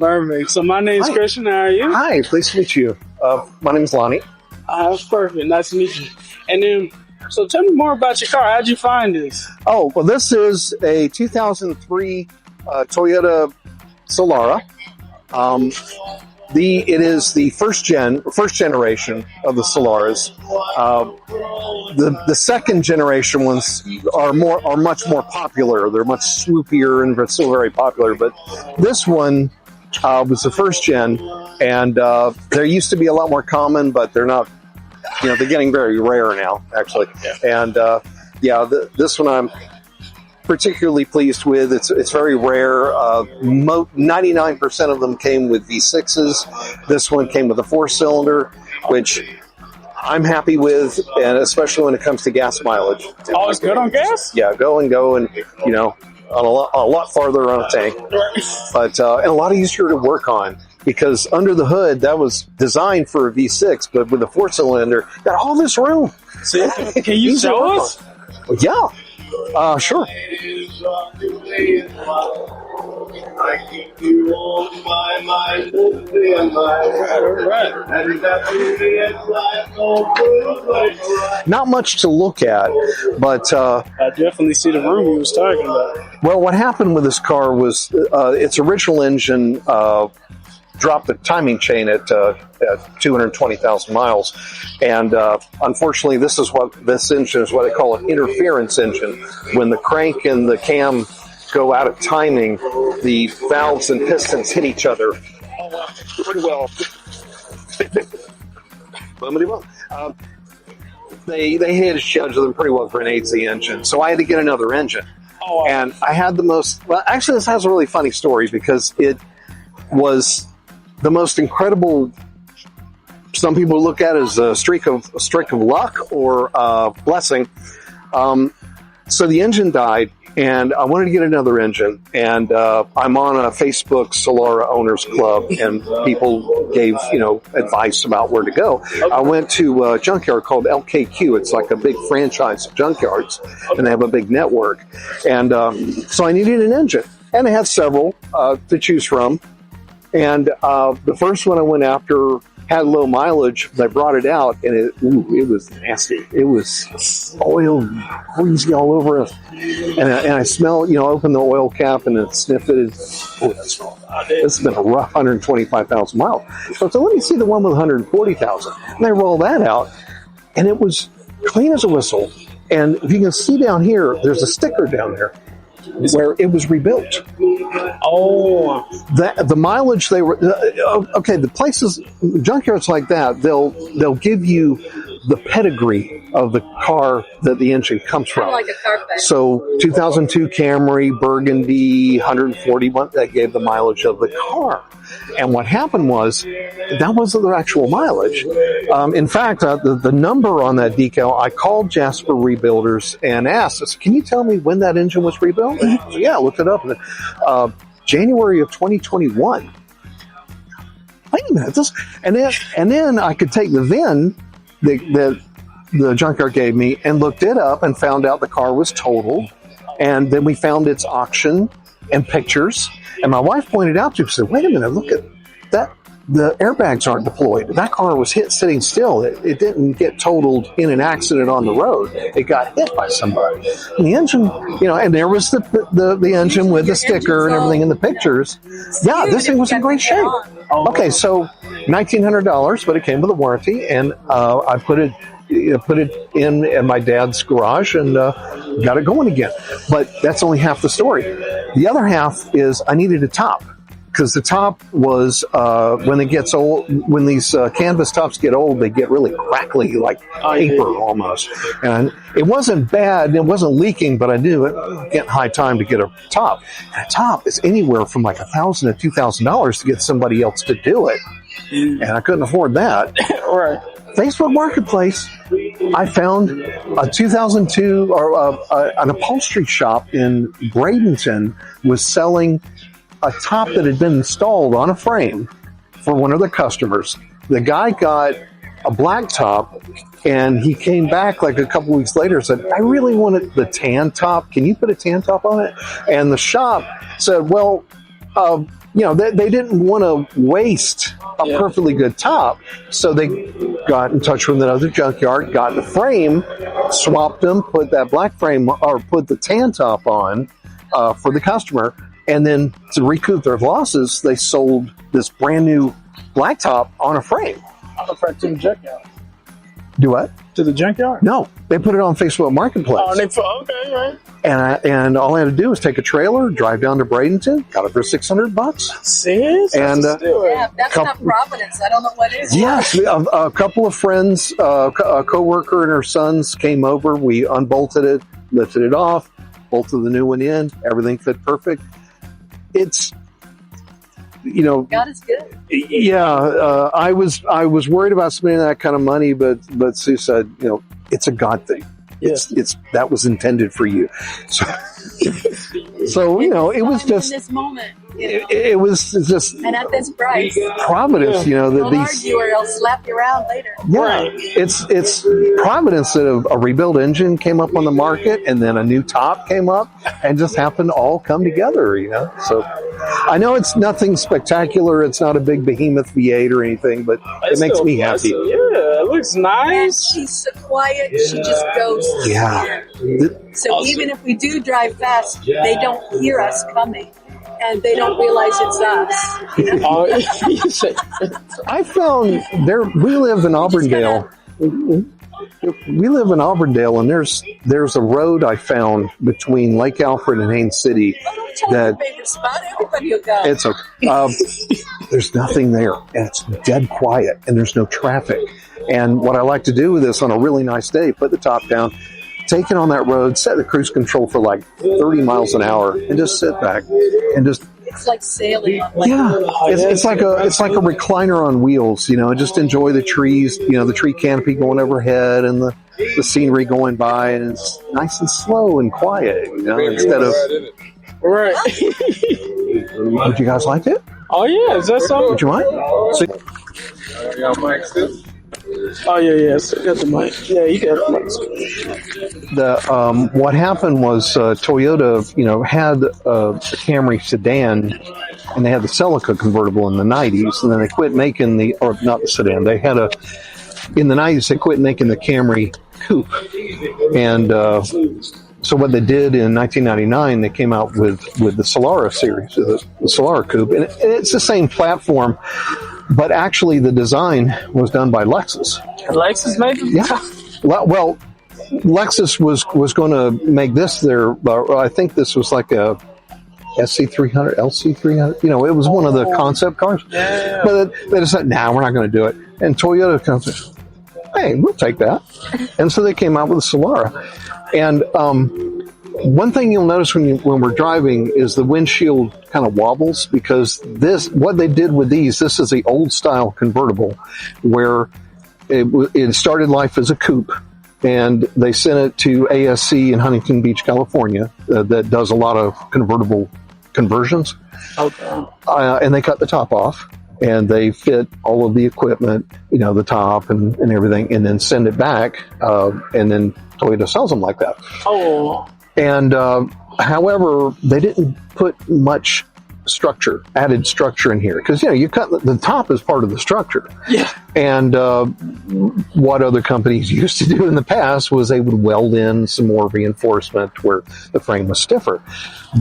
Perfect. So my name's Hi. Christian. How are you? Hi, pleased to meet you. My name is Lonny. That's perfect. Nice to meet you. And then, so tell me more about your car. How'd you find this? Oh, well, this is a 2003 Toyota Solara. It is the first generation of the Solaras. The second generation ones are much more popular. They're much swoopier and still very popular. But this one was the first gen, and there used to be a lot more common, but they're not. They're getting very rare now, actually. And this one I'm particularly pleased with. It's very rare. 99% of them came with V6s. This one came with a 4-cylinder, which I'm happy with, and especially when it comes to gas mileage. Oh, it's good on gas? Yeah, go, and a lot farther on a tank, but and a lot easier to work on. Because under the hood, that was designed for a V6, but with a 4-cylinder, got all this room. So, can you show us? Yeah, sure. Not much to look at, but I definitely see the room you was talking about. Well, what happened with this car was its original engine dropped the timing chain at 220,000 miles, and unfortunately, this engine is what they call an interference engine. When the crank and the cam go out of timing, the valves and pistons hit each other pretty well. They hit each other and pretty well grenades the engine, so I had to get another engine. And I had actually, this has a really funny story because it was the most incredible. Some people look at it as a streak of luck or blessing. So the engine died, and I wanted to get another engine. And I'm on a Facebook Solara Owners Club, and people gave advice about where to go. I went to a junkyard called LKQ. It's like a big franchise of junkyards, and they have a big network. And so I needed an engine, and they had several to choose from. And the first one I went after had low mileage. I brought it out, and it was nasty. It was oil greasy all over it. And I smell, opened the oil cap and then sniffed it. It's been a rough 125,000 miles. So let me see the one with 140,000. And I rolled that out, and it was clean as a whistle. And if you can see down here, there's a sticker down there where it was rebuilt. Oh, the mileage they were okay. The places, junkyards like that, they'll give you the pedigree of the car that the engine comes from. Like a carpet. So 2002 Camry, Burgundy, 141, that gave the mileage of the car. And what happened was, that wasn't the actual mileage. In fact, the number on that decal, I called Jasper Rebuilders and asked, can you tell me when that engine was rebuilt? Yeah, I looked it up. January of 2021. Wait a minute. And then I could take the VIN that the junkyard gave me and looked it up and found out the car was totaled. And then we found its auction and pictures. And my wife pointed out to me, said, wait a minute, look at that. The airbags aren't deployed. That car was sitting still. It didn't get totaled in an accident on the road. It got hit by somebody. And the engine, and there was the engine with the sticker and everything in the pictures. Yeah, this thing was in great shape. Okay, so $1,900, but it came with a warranty, and I put it in my dad's garage and got it going again. But that's only half the story. The other half is I needed a top, because the top was when it gets old, when these canvas tops get old, they get really crackly, like paper almost. And it wasn't bad, it wasn't leaking, but I knew it was getting high time to get a top. And a top is anywhere from like $1,000 to $2,000 to get somebody else to do it, and I couldn't afford that. right. Facebook Marketplace, I found a 2002 or an upholstery shop in Bradenton was selling a top that had been installed on a frame for one of the customers. The guy got a black top, and he came back like a couple weeks later and said, I really wanted the tan top. Can you put a tan top on it? And the shop said, well, they didn't want to waste a perfectly good top, so they got in touch with another junkyard, got the frame, swapped them, put that black frame or put the tan top on for the customer, and then to recoup their losses, they sold this brand new black top on a frame. To the junkyard. Do what? To the junkyard? No, they put it on Facebook Marketplace. Oh, okay, right. And all I had to do was take a trailer, drive down to Bradenton, got it for $600. Serious? And that's not Providence. I don't know what is. Yes, a couple of friends, a coworker and her sons came over. We unbolted it, lifted it off, bolted the new one in. Everything fit perfect. It's, God is good. Yeah, I was worried about spending that kind of money, but Sue said, it's a God thing. It's that was intended for you. So it was just in this moment. It was just, and at this price, Providence. Don't argue or else slap you around later. Yeah, it's Providence that a rebuilt engine came up on the market, and then a new top came up, and just happened to all come together. So I know it's nothing spectacular. It's not a big behemoth V8 or anything, but it makes me happy. Yeah, it looks nice. And she's so quiet. She just goes. Yeah. So even if we do drive fast, they don't hear us coming. And they don't realize it's us. I found we live in Auburndale. We live in Auburndale, and there's a road I found between Lake Alfred and Haines City. That favorite spot. Everybody will go. It's okay. There's nothing there, and it's dead quiet, and there's no traffic. And what I like to do with this on a really nice day, put the top down, take it on that road, set the cruise control for like 30 miles an hour, and just sit back and just. It's like sailing. It's like a recliner on wheels. Just enjoy the trees. The tree canopy going overhead and the scenery going by, and it's nice and slow and quiet. Instead of right. Would you guys like it? Oh yeah, is that something? Would you mind? Y'all mic still? Oh yeah. So you got the mic. Yeah, you got the mic. What happened was Toyota, had a Camry sedan, and they had the Celica convertible in the 90s, and then they quit making not the sedan. They had in the 90s they quit making the Camry Coupe, and so what they did in 1999, they came out with the Solara series, the Solara Coupe, and it's the same platform. But actually, the design was done by Lexus. Lexus made it? Yeah. Well, Lexus was going to make this their. I think this was like a SC300, LC300. It was one of the concept cars. Yeah. But they decided, we're not going to do it. And Toyota comes, hey, we'll take that. And so they came out with the Solara. And one thing you'll notice when we're driving is the windshield kind of wobbles, because what they did with this is the old style convertible where it started life as a coupe, and they sent it to ASC in Huntington Beach, California, that does a lot of convertible conversions. Okay. And they cut the top off, and they fit all of the equipment, the top and everything, and then send it back, and then Toyota sells them like that. Oh. And however, they didn't put much added structure in here, because you cut the top as part of the structure. Yeah. And what other companies used to do in the past was they would weld in some more reinforcement where the frame was stiffer.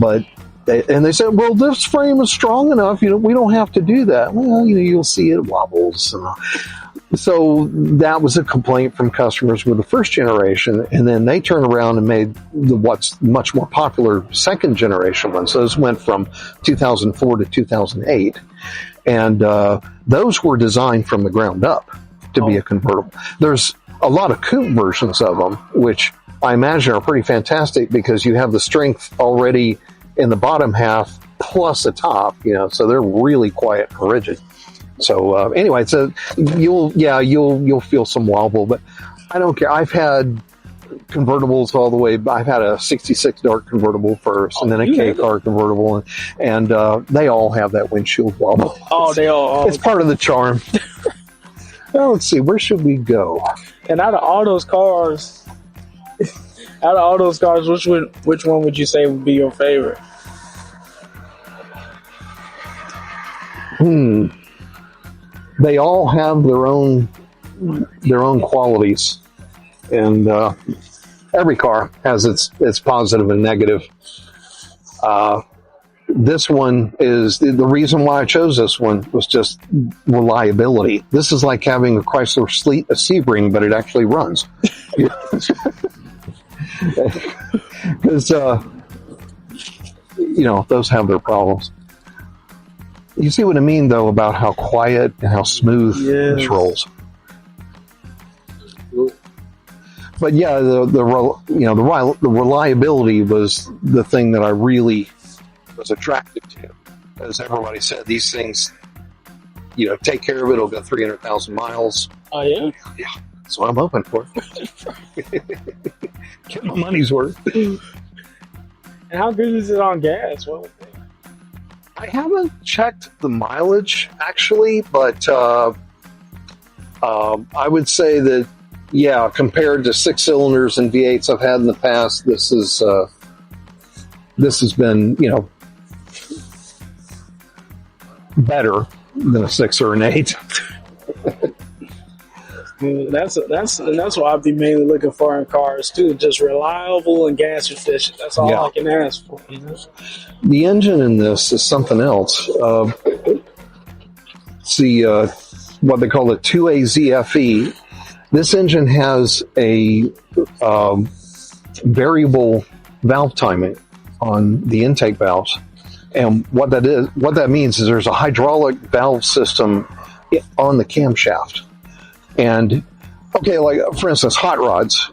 But they said, well, this frame is strong enough. We don't have to do that. Well, you'll see it wobbles. So that was a complaint from customers with the first generation, and then they turned around and made what's much more popular second generation one. So this went from 2004 to 2008, and those were designed from the ground up to be a convertible. There's a lot of coupe versions of them, which I imagine are pretty fantastic because you have the strength already in the bottom half plus the top, so they're really quiet and rigid. So anyway, so you'll feel some wobble, but I don't care. I've had convertibles all the way. I've had a '66 Dart convertible first, and then a K car convertible, and they all have that windshield wobble. Oh, they all. It's part of the charm. Well, let's see. Where should we go? And out of all those cars, which one would you say would be your favorite? They all have their own qualities, and every car has its positive and negative. This one is the reason why I chose this one was just reliability. This is like having a Chrysler Sebring, but it actually runs. Because those have their problems. You see what I mean, though, about how quiet and how smooth this rolls. But yeah, the reliability was the thing that I really was attracted to. As everybody said, these things, take care of it. It'll go 300,000 miles. Oh yeah, yeah. That's what I'm hoping for. Get my money's worth. And how good is it on gas? What? I haven't checked the mileage actually, but I would say that compared to 6 cylinders and V8s I've had in the past, this has been better than a 6 or an 8. That's what I'd be mainly looking for in cars too. Just reliable and gas efficient. That's all I can ask for. The engine in this is something else. It's what they call the 2AZFE. This engine has a variable valve timing on the intake valves. And what that means is there's a hydraulic valve system on the camshaft. And okay, like for instance, hot rods.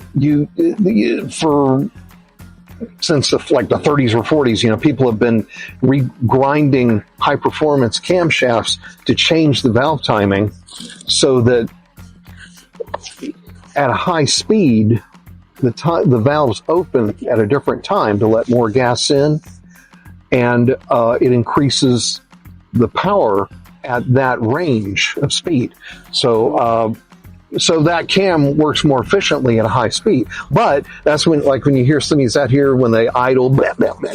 Since the 30s or 40s, people have been regrinding high performance camshafts to change the valve timing so that at a high speed, the valves open at a different time to let more gas in, and it increases the power at that range of speed. So that cam works more efficiently at a high speed. But that's when you hear some of these out here when they idle, blah, blah, blah.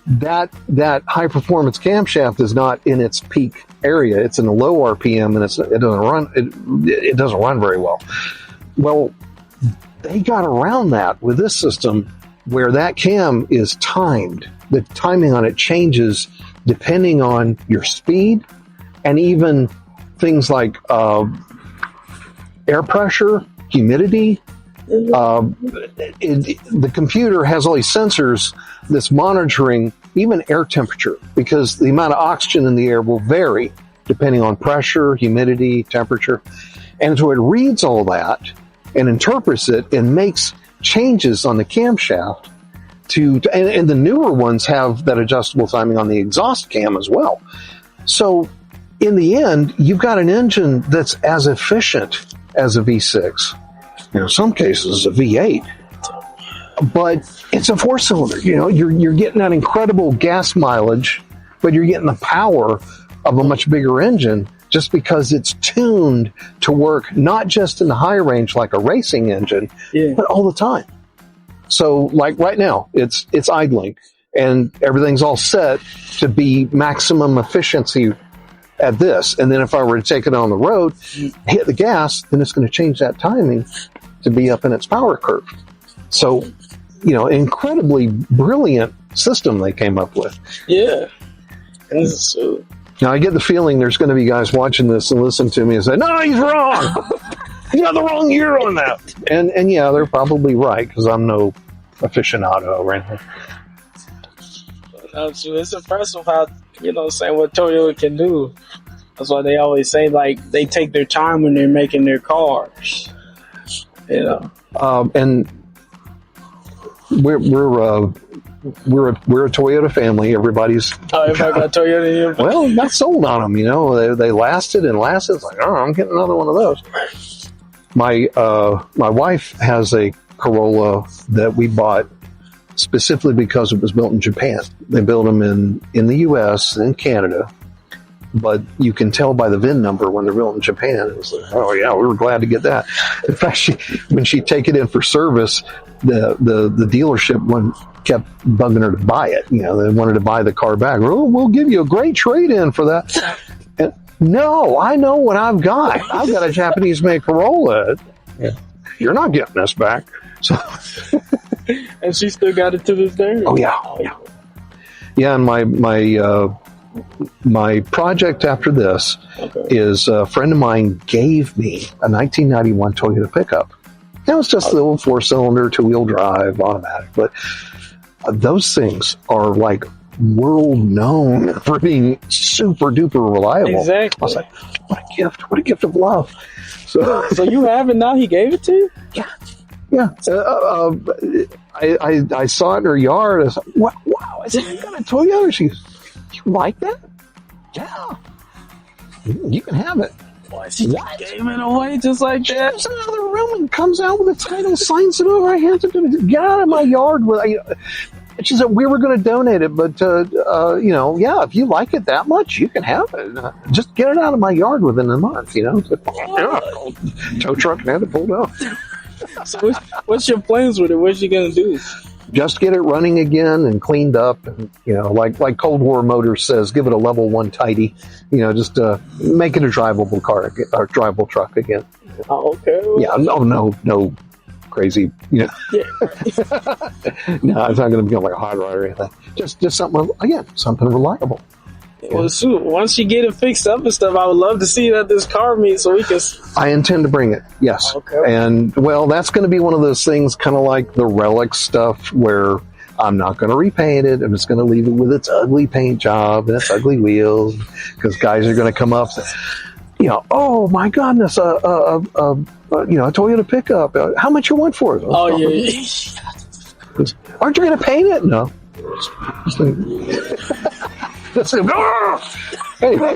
that high performance camshaft is not in its peak area. It's in a low RPM, and it doesn't run very well. Well, they got around that with this system where that cam is timed. The timing on it changes depending on your speed and even things like air pressure, humidity. The computer has all these sensors that's monitoring even air temperature, because the amount of oxygen in the air will vary depending on pressure, humidity, temperature. And so it reads all that and interprets it and makes changes on the camshaft and the newer ones have that adjustable timing on the exhaust cam as well. So in the end, you've got an engine that's as efficient as a V6. In some cases, a V8. But it's a 4-cylinder. You're getting that incredible gas mileage, but you're getting the power of a much bigger engine just because it's tuned to work not just in the high range like a racing engine, but all the time. So, like right now, it's idling, and everything's all set to be maximum efficiency at this. And then if I were to take it on the road, hit the gas, then it's going to change that timing to be up in its power curve. So, incredibly brilliant system they came up with. Yeah. Now, I get the feeling there's going to be guys watching this and listen to me and say, no, he's wrong. You got the wrong year on that. And yeah, they're probably right, because I'm no aficionado or anything. It's impressive how, saying what Toyota can do. That's why they always say, they take their time when they're making their cars. And we're a Toyota family. Everybody got Toyota in your family? Well, not sold on them. They lasted and lasted. It's like, I'm getting another one of those. My wife has a Corolla that we bought specifically because it was built in Japan. They built them in the U.S. and Canada, but you can tell by the VIN number when they're built in Japan. It was like, oh yeah, we were glad to get that. In fact, when she'd take it in for service, the dealership kept bugging her to buy it. You know, they wanted to buy the car back. Oh, we'll give you a great trade-in for that. And, no, I know what I've got. I've got a Japanese-made Corolla. Yeah. You're not getting this back. So, and she still got it to this day? Oh, yeah. Yeah, and my project after this is a friend of mine gave me a 1991 Toyota pickup. It was just a little 4-cylinder, 2-wheel drive, automatic. But those things are like world known for being super duper reliable. Exactly. I was like, what a gift! What a gift of love. So you have it now? He gave it to you? Yeah. Yeah. I saw it in her yard. I said, wow! I said, you got a Toyota? She goes, you like that? Yeah. You can have it. She gave it away just like that? She's in another room and comes out with a title, signs it over. I hands it to her. Get out of my yard. She said, we were going to donate it, but, yeah, if you like it that much, you can have it. Just get it out of my yard within a month, you know. Tow truck and had it pulled out. So what's your plans with it? What's you going to do? Just get it running again and cleaned up, and like Cold War Motors says, give it a level 1 tidy. Just make it a drivable car or drivable truck again. Oh, okay. Yeah, no crazy. Yeah. No, it's not going to become like a hot rod or anything. Just something reliable. Well, shoot, once you get it fixed up and stuff, I would love to see it at this car meet so we can... I intend to bring it, yes. Okay. And, well, that's going to be one of those things, kind of like the relic stuff, where I'm not going to repaint it. I'm just going to leave it with its ugly paint job and its ugly wheels, because guys are going to come up and say, oh, my goodness, a Toyota pickup. How much you want for it? Oh, yeah. Aren't you going to paint it? No. Anyway.